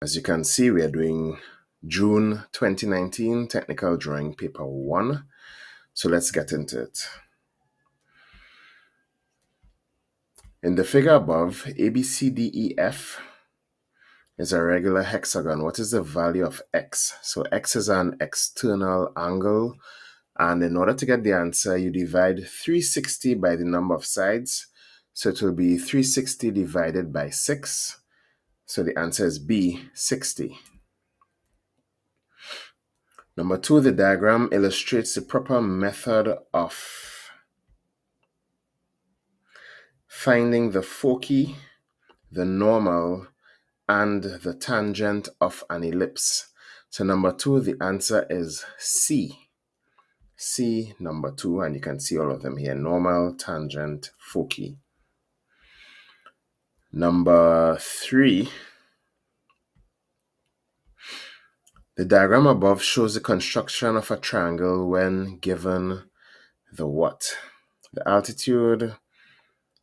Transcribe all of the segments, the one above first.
As you can see, we are doing June 2019 Technical Drawing Paper 1. So let's get into it. In the figure above, ABCDEF is a regular hexagon. What is the value of x? So x is an external angle. And in order to get the answer, you divide 360 by the number of sides. So it will be 360 divided by 6. So the answer is B, 60. Number 2, the diagram illustrates the proper method of finding the foci, the normal, and the tangent of an ellipse. So number 2, the answer is C. C, number 2, and you can see all of them here: normal, tangent, foci. Number 3, the diagram above shows the construction of a triangle when given the what? The altitude,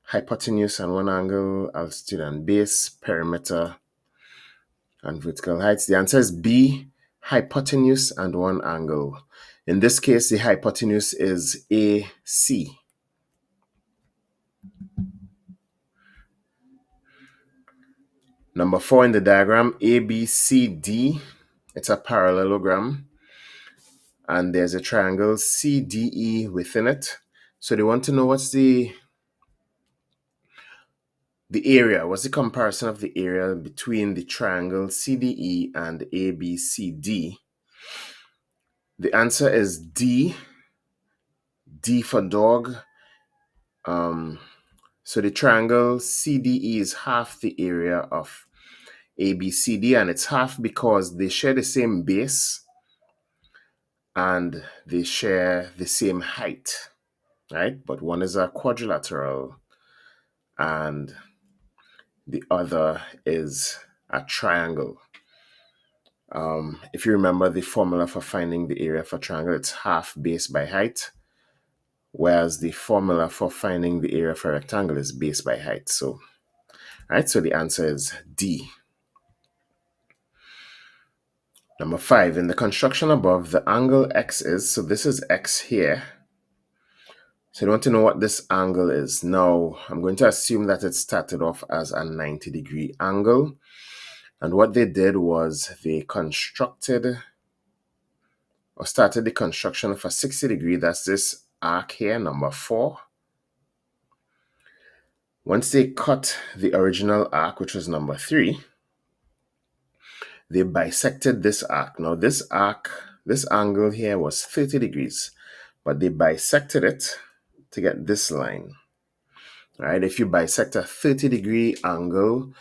hypotenuse and one angle, altitude and base, perimeter, and vertical heights. The answer is B, hypotenuse and one angle. In this case, the hypotenuse is AC. Number 4 in the diagram, ABCD, it's a parallelogram, and there's a triangle CDE within it. So they want to know what's the area, what's the comparison of the area between the triangle CDE and ABCD. The answer is D, D for dog. So the triangle CDE is half the area of ABCD, and it's half because they share the same base and they share the same height, right? But one is a quadrilateral and the other is a triangle. If you remember the formula for finding the area for triangle, it's half base by height, whereas the formula for finding the area for rectangle is base by height. So, right, so the answer is D. Number 5, in the construction above, the angle X is, so this is X here. So you want to know what this angle is. Now, I'm going to assume that it started off as a 90-degree angle. And what they did was they constructed or started the construction of a 60-degree. That's this arc here, number 4. Once they cut the original arc, which was number 3, they bisected this arc. Now this arc, this angle here was 30 degrees, but they bisected it to get this line. All right, if you bisect a 30-degree angle,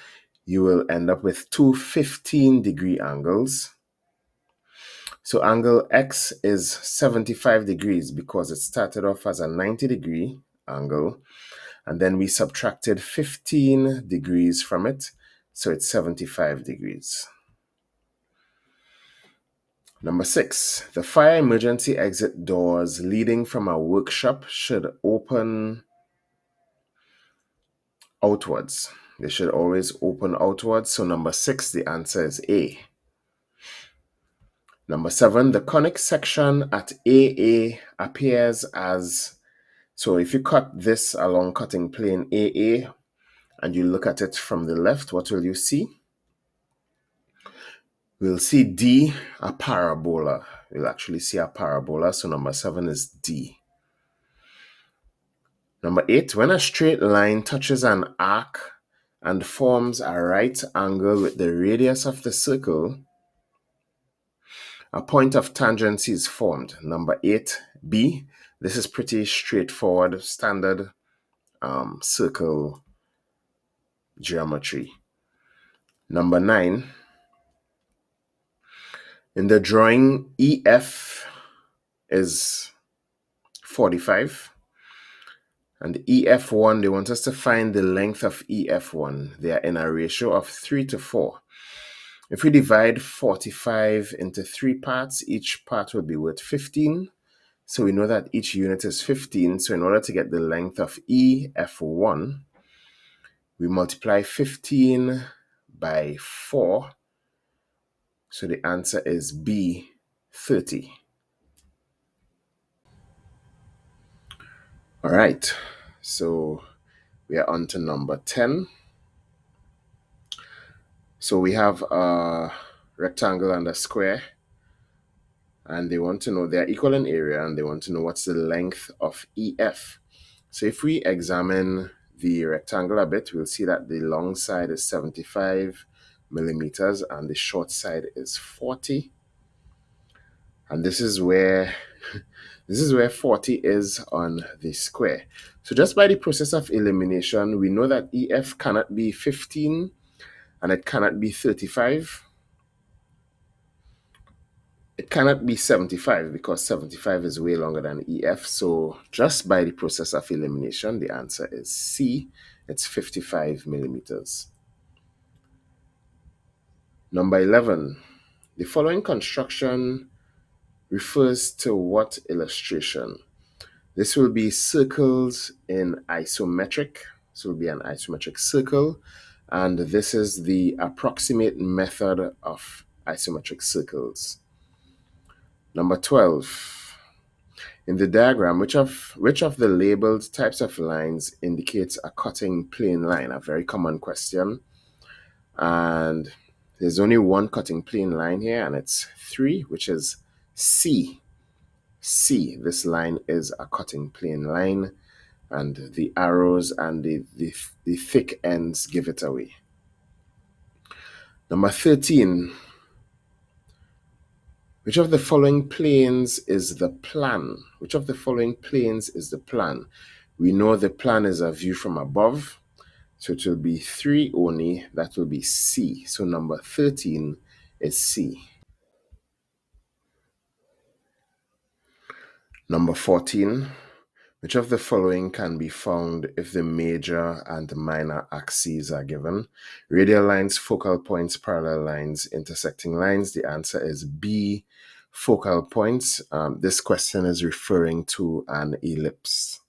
you will end up with two 15-degree angles. So angle X is 75 degrees because it started off as a 90-degree angle, and then we subtracted 15 degrees from it, so it's 75 degrees. Number 6, the fire emergency exit doors leading from a workshop should open outwards. They should always open outwards. So number 6, the answer is A. Number 7, the conic section at AA appears as, so if you cut this along cutting plane AA and you look at it from the left, what will you see? We'll see D, a parabola. We'll actually see a parabola. So number 7 is D. Number 8, when a straight line touches an arc and forms a right angle with the radius of the circle, a point of tangency is formed. Number 8B, this is pretty straightforward, standard circle geometry. Number 9, in the drawing, EF is 45. And EF1, they want us to find the length of EF1. They are in a ratio of 3 to 4. If we divide 45 into 3 parts, each part will be worth 15. So we know that each unit is 15. So in order to get the length of EF1, we multiply 15 by 4 So the answer is B, 30. All right, so we are on to number 10. So we have a rectangle and a square, and they want to know they're equal in area, and they want to know what's the length of EF. So if we examine the rectangle a bit, we'll see that the long side is 75 millimeters and the short side is 40. And this is where 40 is on the square. So just by the process of elimination, we know that EF cannot be 15 and it cannot be 35. It cannot be 75 because 75 is way longer than EF. So just by the process of elimination, the answer is C. It's 55 millimeters. Number 11. The following construction refers to what illustration? This will be circles in isometric. So it will be an isometric circle. And this is the approximate method of isometric circles. Number 12. In the diagram, which of the labeled types of lines indicates a cutting plane line? A very common question. And there's only one cutting plane line here, and it's 3, which is C. C. This line is a cutting plane line, and the arrows and the thick ends give it away. Number 13. Which of the following planes is the plan? Which of the following planes is the plan? We know the plan is a view from above, so it will be 3 only. That will be C. So number 13 is C. Number 14. Which of the following can be found if the major and minor axes are given? Radial lines, focal points, parallel lines, intersecting lines. The answer is B, focal points. This question is referring to an ellipse.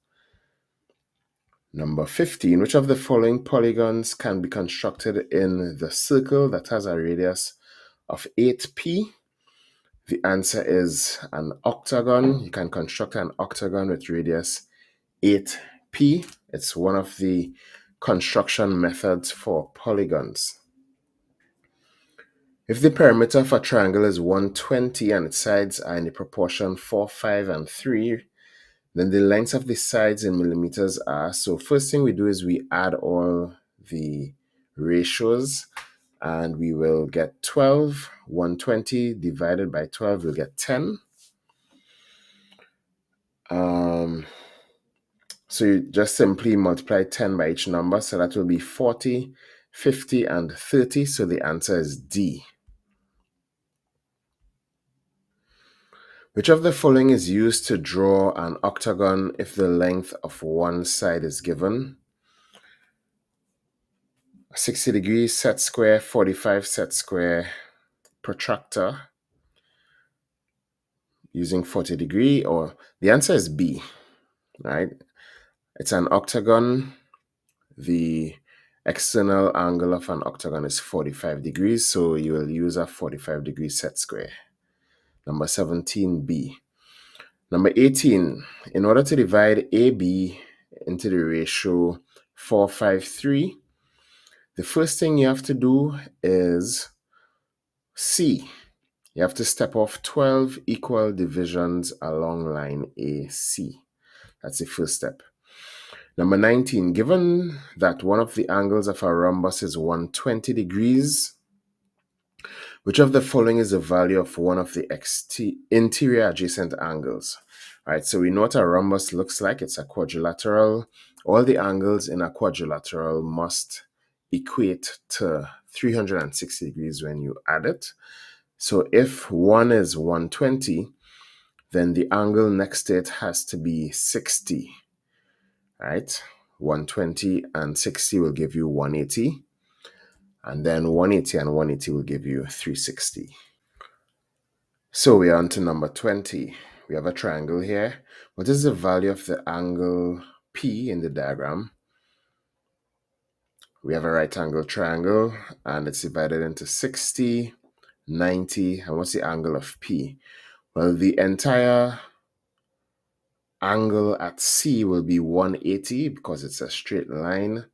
Number 15. Which of the following polygons can be constructed in the circle that has a radius of 8p? The answer is an octagon. You can construct an octagon with radius 8p. It's one of the construction methods for polygons. If the perimeter of a triangle is 120 and its sides are in the proportion 4, 5, and 3, then the lengths of the sides in millimeters are, so first thing we do is we add all the ratios, and we will get 12. 120 divided by 12 will get 10. So you just simply multiply 10 by each number, so that will be 40, 50, and 30. So the answer is D. Which of the following is used to draw an octagon if the length of one side is given? 60 degrees set square, 45 set square, protractor using 40 degree, or the answer is B, right? It's an octagon. The external angle of an octagon is 45 degrees, so you will use a 45 degree set square. Number 17, B. Number 18, in order to divide AB into the ratio 4:5:3, the first thing you have to do is C. You have to step off 12 equal divisions along line AC. That's the first step. Number 19, given that one of the angles of a rhombus is 120 degrees, which of the following is the value of one of the interior adjacent angles? All right, so we know what a rhombus looks like. It's a quadrilateral. All the angles in a quadrilateral must equate to 360 degrees when you add it. So if one is 120, then the angle next to it has to be 60. All right, 120 and 60 will give you 180. And then 180 and 180 will give you 360. So we are on to number 20. We have a triangle here. What is the value of the angle P in the diagram? We have a right angle triangle, and it's divided into 60, 90, and what's the angle of P? Well, the entire angle at C will be 180 because it's a straight line.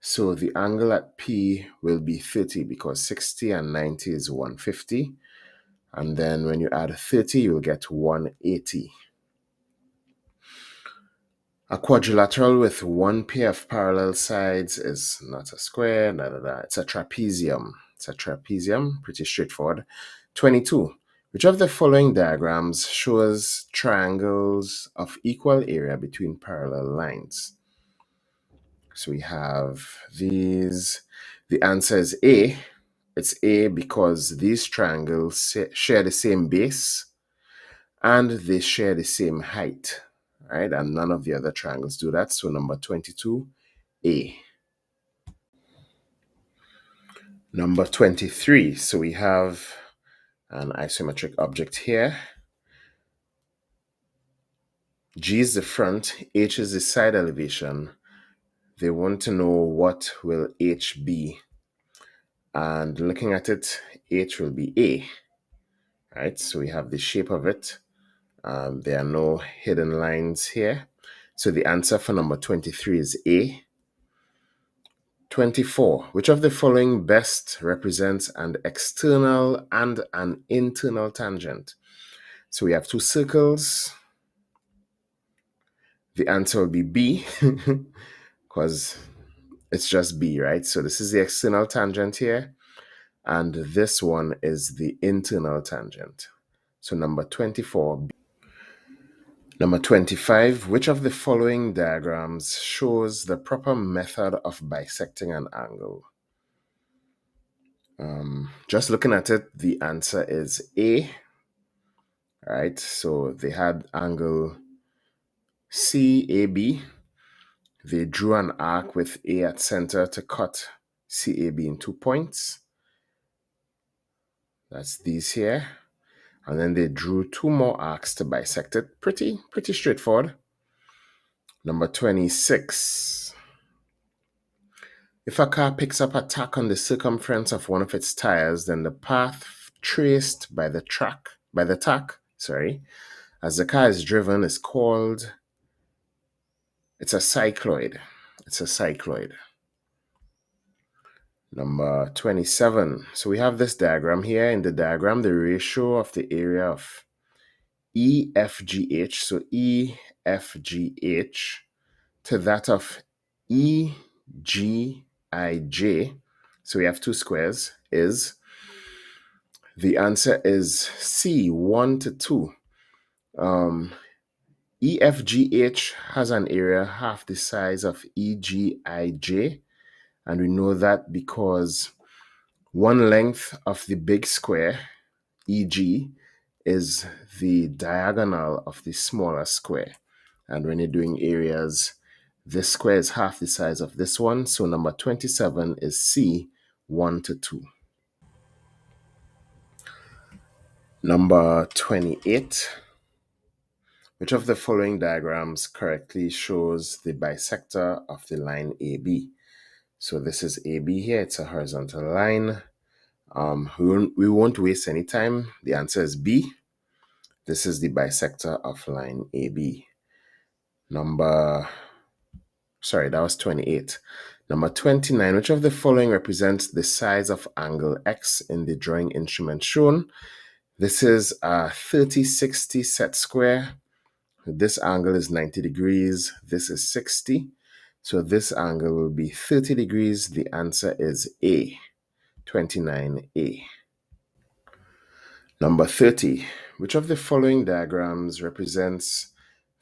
So the angle at P will be 30 because 60 and 90 is 150. And then when you add 30, you'll get 180. A quadrilateral with one pair of parallel sides is not a square, It's a trapezium. It's a trapezium, pretty straightforward. 22. Which of the following diagrams shows triangles of equal area between parallel lines? So we have these. The answer is A. It's A because these triangles share the same base and they share the same height, right? And none of the other triangles do that. So number 22, A. Number 23. So we have an isometric object here. G is the front, H is the side elevation. They want to know what will H be. And looking at it, H will be A, right? So we have the shape of it. There are no hidden lines here. So the answer for number 23 is A. 24. Which of the following best represents an external and an internal tangent? So we have two circles. The answer will be B because it's just B, right? So this is the external tangent here, and this one is the internal tangent. So number 24. Number 25, which of the following diagrams shows the proper method of bisecting an angle? Just looking at it, the answer is A, right? So they had angle CAB. They drew an arc with A at center to cut CAB in 2 points. That's these here. And then they drew 2 more arcs to bisect it. Pretty straightforward. Number 26. If a car picks up a tack on the circumference of one of its tires, then the path traced by the tack, as the car is driven is called, it's a cycloid. It's a cycloid. Number 27. So we have this diagram here. In the diagram, the ratio of the area of EFGH, so EFGH, to that of EGIJ, so we have two squares, is, the answer is C, 1 to 2. EFGH has an area half the size of EGIJ, and we know that because one length of the big square, EG, is the diagonal of the smaller square. And when you're doing areas, this square is half the size of this one. So number 27 is C, 1 to 2. Number 28. Which of the following diagrams correctly shows the bisector of the line AB? So this is AB here. It's a horizontal line. We won't waste any time. The answer is B. This is the bisector of line AB. That was 28. Number 29, which of the following represents the size of angle X in the drawing instrument shown? This is a 30-60 set square. This angle is 90 degrees. This is 60. So this angle will be 30 degrees. The answer is A, 29A. Number 30. Which of the following diagrams represents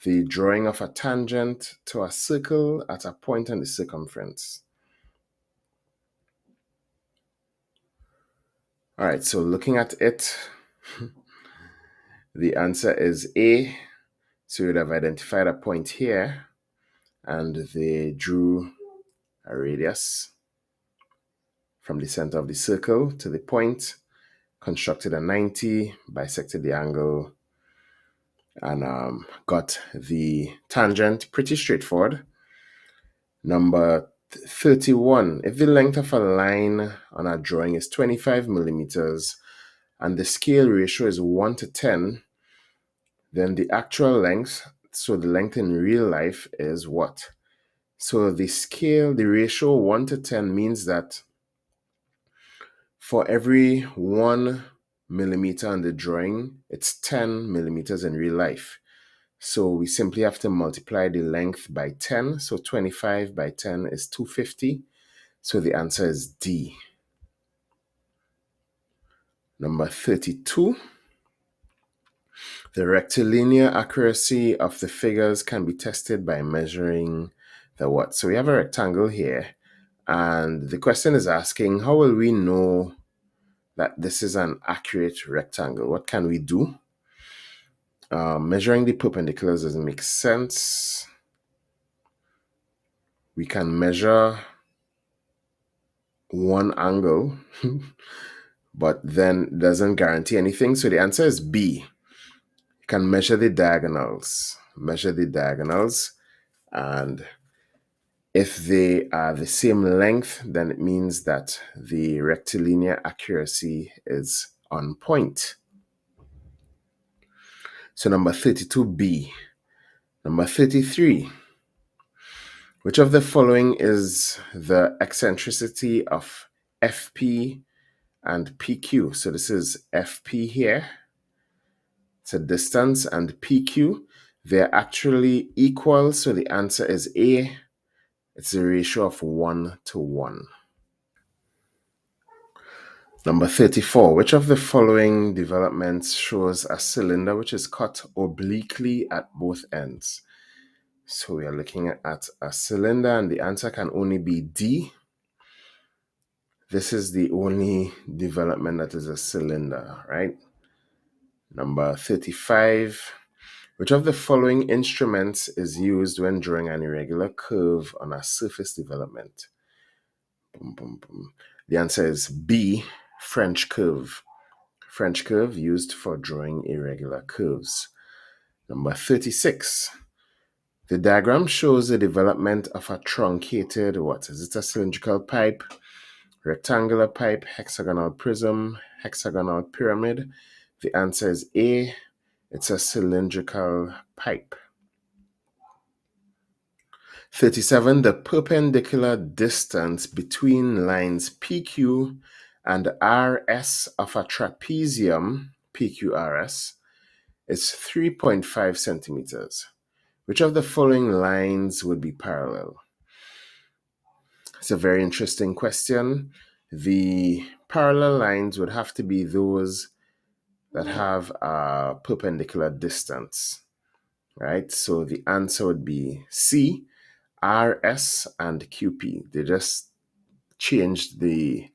the drawing of a tangent to a circle at a point on the circumference? All right, so looking at it, the answer is A. So you would have identified a point here, and they drew a radius from the center of the circle to the point, constructed a 90, bisected the angle, and got the tangent. Pretty straightforward. Number 31. If the length of a line on a drawing is 25 millimeters and the scale ratio is 1 to 10, then the actual length, so the length in real life, is what? So the ratio 1 to 10 means that for every 1 millimeter on the drawing, it's 10 millimeters in real life. So we simply have to multiply the length by 10. So 25 by 10 is 250. So the answer is D. Number 32. The rectilinear accuracy of the figures can be tested by measuring the what? So we have a rectangle here. And the question is asking, how will we know that this is an accurate rectangle? What can we do? Measuring the perpendiculars doesn't make sense. We can measure one angle, but then doesn't guarantee anything. So the answer is B. You can measure the diagonals. Measure the diagonals, and if they are the same length, then it means that the rectilinear accuracy is on point. So number 32B. Number 33. Which of the following is the eccentricity of FP and PQ? So this is FP here. It's a distance, and PQ. They're actually equal. So the answer is A. It's a ratio of 1 to 1. Number 34. Which of the following developments shows a cylinder which is cut obliquely at both ends? So we are looking at a cylinder, and the answer can only be D. This is the only development that is a cylinder, right? Number 35. Which of the following instruments is used when drawing an irregular curve on a surface development? Boom, boom, boom. The answer is B, French curve. French curve used for drawing irregular curves. Number 36. The diagram shows the development of a truncated, what is it, a cylindrical pipe, rectangular pipe, hexagonal prism, hexagonal pyramid. The answer is A. It's a cylindrical pipe. 37. The perpendicular distance between lines PQ and RS of a trapezium, PQRS, is 3.5 centimeters. Which of the following lines would be parallel? It's a very interesting question. The parallel lines would have to be those that have a perpendicular distance, right? So the answer would be C, RS, and QP. They just changed the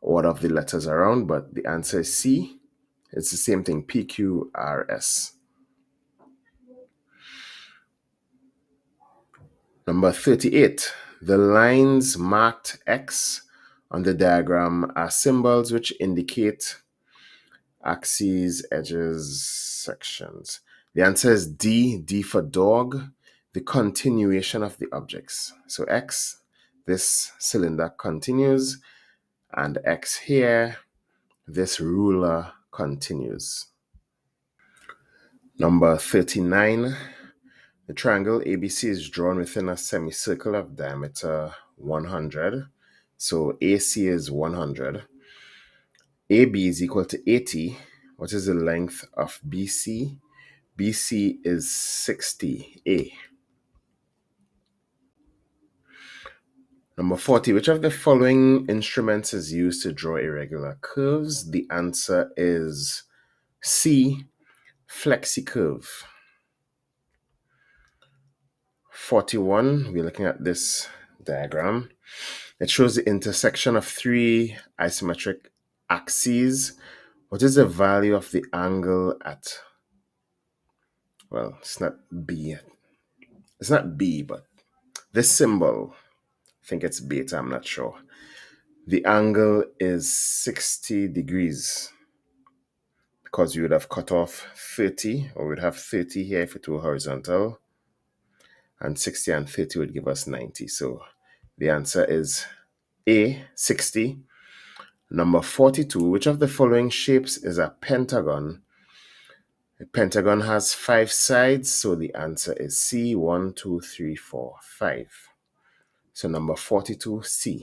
order of the letters around, but the answer is C. It's the same thing, PQRS. Number 38. The lines marked X on the diagram are symbols which indicate axes, edges, sections. The answer is D, D for dog, the continuation of the objects. So X, this cylinder continues, and X here, this ruler continues. Number 39. The triangle ABC is drawn within a semicircle of diameter 100. So AC is 100. AB is equal to 80. What is the length of BC? BC is 60A. Number 40. Which of the following instruments is used to draw irregular curves? The answer is C, flexicurve. 41. We're looking at this diagram. It shows the intersection of three isometric axes. What is the value of the angle at, well, it's not B. It's not B, but this symbol, I think it's beta, I'm not sure. The angle is 60 degrees because you would have cut off 30, or we'd have 30 here if it were horizontal, and 60 and 30 would give us 90. So The answer is A, 60. Number 42, which of the following shapes is a pentagon? A pentagon has 5 sides, so the answer is C, 1, 2, 3, 4, 5. So number 42, C.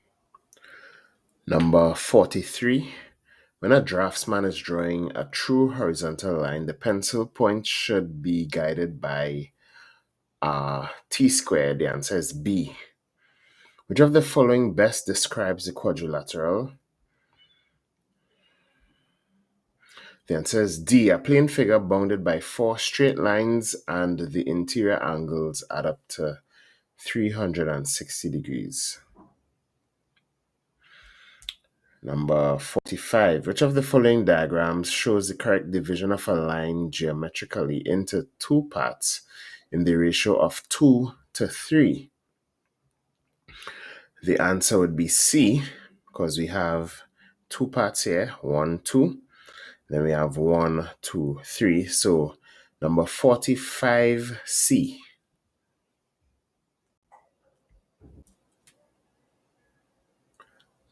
Number 43, when a draftsman is drawing a true horizontal line, the pencil point should be guided by T squared. The answer is B. Which of the following best describes the quadrilateral? The answer is D, a plane figure bounded by 4 straight lines and the interior angles add up to 360 degrees. Number 45. Which of the following diagrams shows the correct division of a line geometrically into 2 parts in the ratio of 2 to 3? The answer would be C, because we have 2 parts here, 1, 2. Then we have 1, 2, 3. So number 45, C.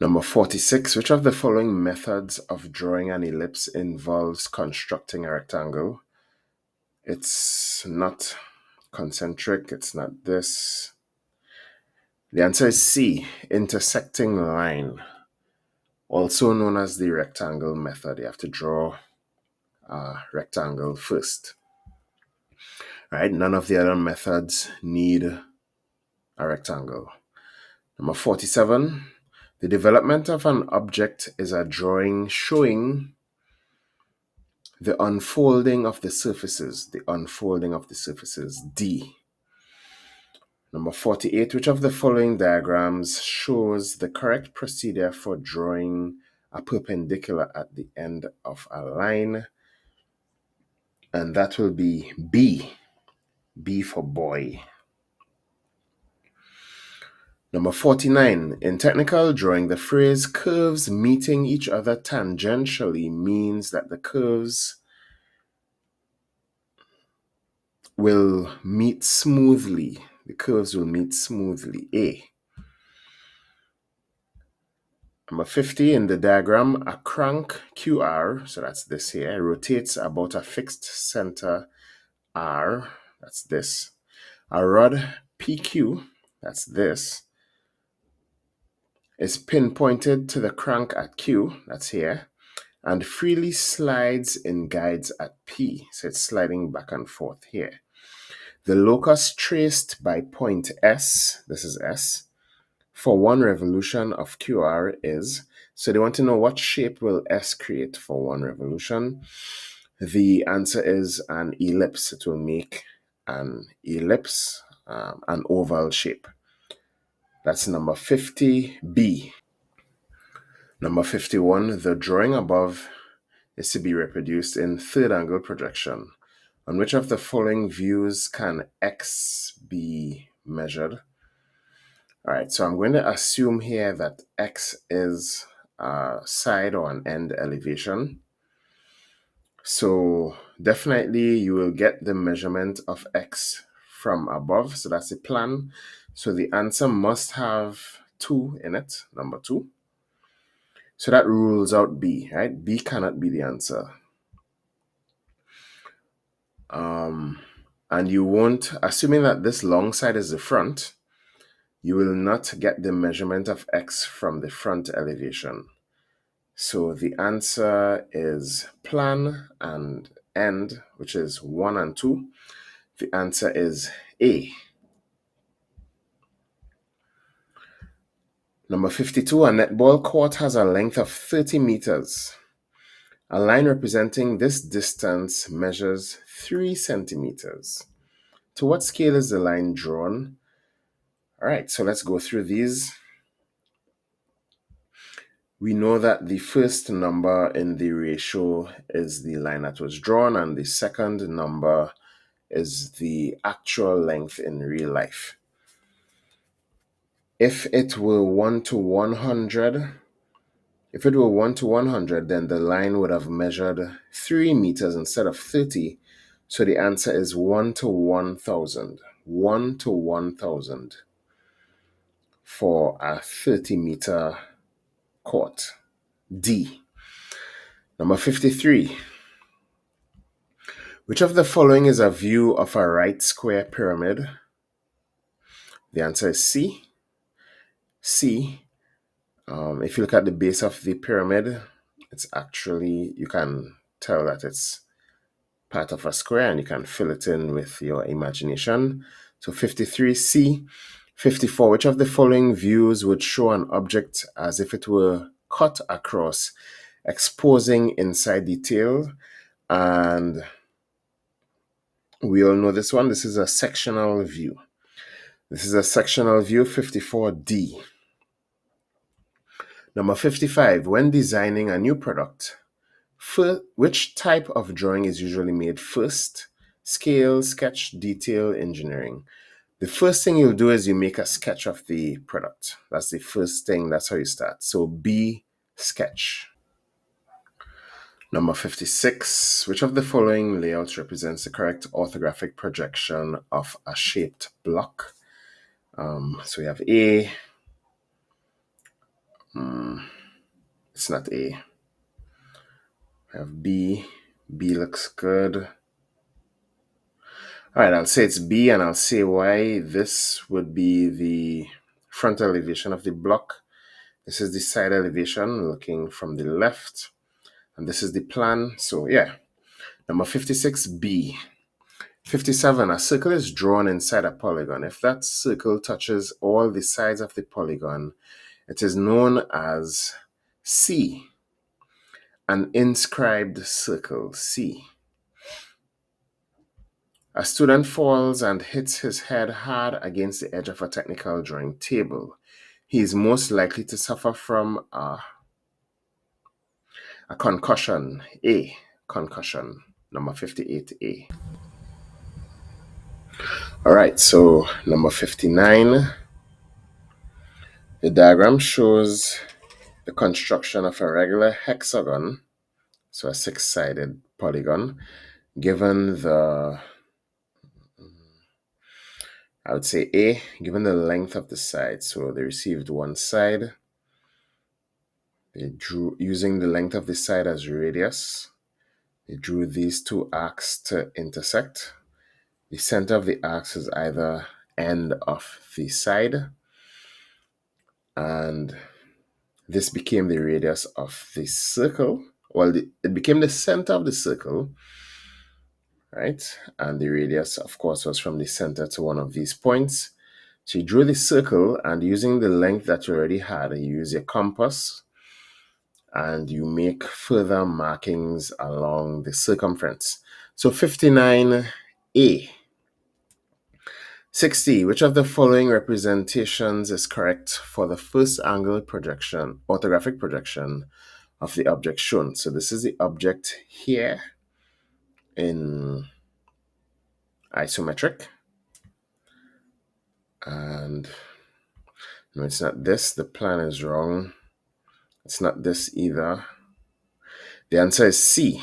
Number 46, which of the following methods of drawing an ellipse involves constructing a rectangle? It's not concentric, it's not this. The answer is C, intersecting line, also known as the rectangle method. You have to draw a rectangle first. Right? None of the other methods need a rectangle. Number 47, the development of an object is a drawing showing the unfolding of the surfaces. The unfolding of the surfaces, D. Number 48, which of the following diagrams shows the correct procedure for drawing a perpendicular at the end of a line? And that will be B. B for boy. Number 49, in technical drawing, the phrase curves meeting each other tangentially means that the curves will meet smoothly. The curves will meet smoothly. A. Number 50, in the diagram, a crank QR, so that's this here, rotates about a fixed center R, that's this. A rod PQ, that's this, is pinpointed to the crank at Q, that's here, and freely slides in guides at P, so it's sliding back and forth here. The locus traced by point S, this is S, for 1 revolution of QR is, so they want to know what shape will S create for 1 revolution. The answer is an ellipse. It will make an ellipse, an oval shape. That's number 50B. Number 51, the drawing above is to be reproduced in third angle projection. On which of the following views can X be measured? All right, so I'm going to assume here that X is a side or an end elevation. So definitely you will get the measurement of X from above. So that's the plan. So the answer must have 2 in it, number 2. So that rules out B, right? B cannot be the answer. And you won't, assuming that this long side is the front, you will not get the measurement of X from the front elevation. So the answer is plan and end, which is 1 and 2. The answer is A. Number 52, a netball court has a length of 30 meters. A line representing this distance measures 3 centimeters. To what scale is the line drawn? All right, so let's go through these. We know that the first number in the ratio is the line that was drawn, and the second number is the actual length in real life. If it were 1 to 100, then the line would have measured 3 meters instead of 30. So the answer is 1 to 1,000. 1 to 1,000 for a 30-meter court. D. Number 53. Which of the following is a view of a right square pyramid? The answer is C. C. If you look at the base of the pyramid, it's actually, you can tell that it's part of a square and you can fill it in with your imagination. So 53C. 54. Which of the following views would show an object as if it were cut across, exposing inside detail? And we all know this one. This is a sectional view. This is a sectional view, 54D. Number 55. When designing a new product, which type of drawing is usually made first? Scale, sketch, detail, engineering. The first thing you'll do is you make a sketch of the product. That's the first thing. That's how you start. So B, sketch. Number 56. Which of the following layouts represents the correct orthographic projection of a shaped block? So we have A. It's not A. I have B. B looks good. All right, I'll say it's B and I'll say why. This would be the front elevation of the block. This is the side elevation looking from the left. And this is the plan. So yeah, number 56B. 57, a circle is drawn inside a polygon. If that circle touches all the sides of the polygon, it is known as C, an inscribed circle, C. A student falls and hits his head hard against the edge of a technical drawing table. He is most likely to suffer from a concussion, A, concussion, number 58A. All right, so number 59. The diagram shows the construction of a regular hexagon, so a 6-sided polygon, given the, I would say A, given the length of the side. So they received one side. They drew, using the length of the side as radius, they drew these two arcs to intersect. The center of the arcs is either end of the side, and this became the radius of the circle. Well, it became the center of the circle, right? And the radius, of course, was from the center to one of these points. So you drew the circle, and using the length that you already had, you use your compass, and you make further markings along the circumference. So 59A. 60. Which of the following representations is correct for the first angle projection, orthographic projection of the object shown? So this is the object here in isometric. And no, it's not this. The plan is wrong. It's not this either. The answer is C.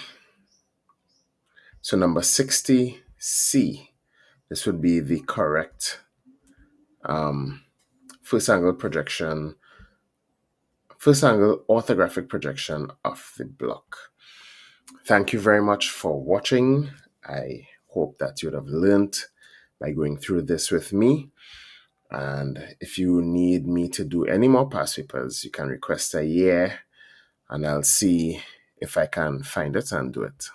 So number 60, C. This would be the correct first angle orthographic projection of the block. Thank you very much for watching. I hope that you would have learned by going through this with me. And if you need me to do any more past papers, you can request a year and I'll see if I can find it and do it.